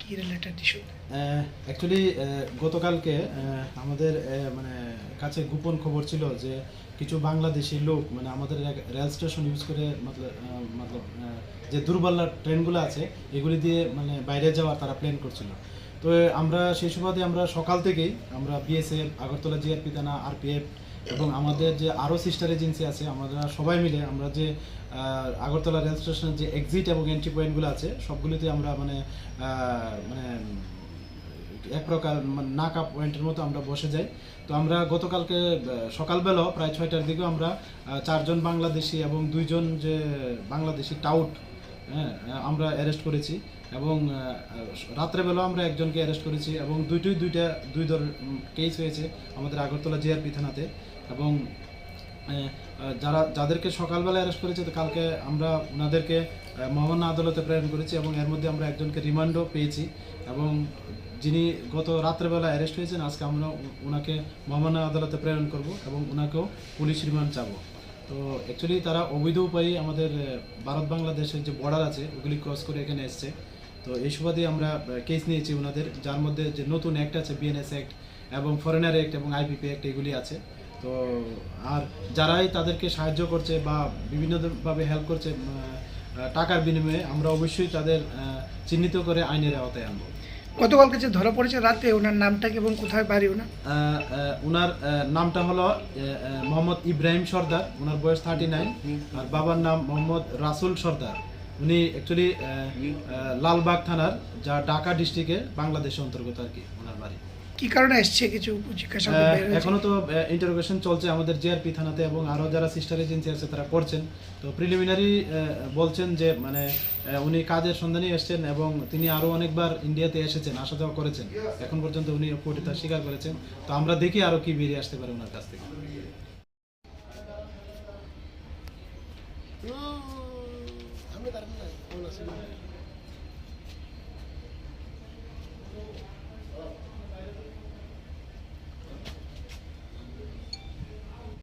কি related issue? Actually গতকালকে আমাদের মানে কাছে গোপন খবর ছিল যে কিছু বাংলাদেশি লোক মানে আমাদের রেল স্টেশন ইউজ করে মতলব যে দূরপাল্লার ট্রেনগুলো আছে এগুলি দিয়ে মানে বাইরে যাওয়ার তারা প্ল্যান করছিল। তো আমরা সেই সুবাদে আমরা সকাল থেকেই আমরা বিএসএফ, আগরতলা জিআরপি থানা, আরপিএফ এবং আমাদের যে আরও সিস্টার এজেন্সি আছে আমরা সবাই মিলে আমরা যে আগরতলা রেল স্টেশনের যে এক্সিট এবং এন্ট্রি পয়েন্টগুলো আছে সবগুলিতে আমরা মানে মানে এক প্রকার নাকা পয়েন্টের মতো আমরা বসে যাই। তো আমরা গতকালকে সকালবেলা প্রায় 6টার দিকেও আমরা 4জন বাংলাদেশি এবং 2জন যে বাংলাদেশি টাউট আমরা অ্যারেস্ট করেছি এবং রাত্রেবেলা আমরা একজনকে অ্যারেস্ট করেছি এবং দুই ধর কেস হয়েছে আমাদের আগরতলা জিআরপি থানাতে। এবং যাদেরকে সকালবেলা অ্যারেস্ট করেছে তো কালকে আমরা ওনাদেরকে মহামান্য আদালতে প্রেরণ করেছি এবং এর মধ্যে আমরা একজনকে রিমান্ডও পেয়েছি এবং যিনি গত রাত্রেবেলা অ্যারেস্ট হয়েছেন আজকে আমরা ওনাকে মহামান্য আদালতে প্রেরণ করব এবং ওনাকেও পুলিশ রিমান্ড চাবো। তো অ্যাকচুয়ালি তারা অবৈধ উপায়ে আমাদের ভারত বাংলাদেশের যে বর্ডার আছে ওগুলি ক্রস করে এখানে এসছে। তো এই সুবাদে আমরা কেস নিয়েছি ওনাদের, যার মধ্যে যে নতুন অ্যাক্ট আছে বিএনএস অ্যাক্ট এবং ফরেনার অ্যাক্ট এবং আইপিপি অ্যাক্ট এগুলি আছে। তো আর যারাই তাদেরকে সাহায্য করছে বা বিভিন্নভাবে হেল্প করছে টাকার বিনিময়ে আমরা অবশ্যই তাদের চিহ্নিত করে আইনের আওতায় আনবো। গতকালকে যে ধরা পড়েছে রাতে, ওনার নামটা কি এবং কোথায় বাড়ি ওনার? ওনার নামটা হলো মোহাম্মদ ইব্রাহিম সর্দার, ওনার বয়স 39 আর বাবার নাম মোহাম্মদ রাসুল সর্দার। উনি অ্যাকচুয়ালি লালবাগ থানার, যা ঢাকা ডিস্ট্রিক্টে বাংলাদেশের অন্তর্গত আর কি ওনার বাড়ি। কি কারণে এসছে কিছু জিজ্ঞাসাবাদ? এখনো তো ইন্টারোগেশন চলছে আমাদের জিআরপি থানাতে এবং আরও যারা সিস্টার এজেন্সি আছে তারা করছেন। তো প্রিলিমিনারি বলছেন যে মানে উনি কাজের সন্ধানে এসেছেন এবং তিনি আরও অনেকবার ইন্ডিয়াতে এসেছেন, আসা যাওয়া করেছেন। এখন পর্যন্ত উনি কোর্টে তা স্বীকার করেছেন। তো আমরা দেখি আরও কি বেরিয়ে আসতে পারে ওনার কাছ থেকে।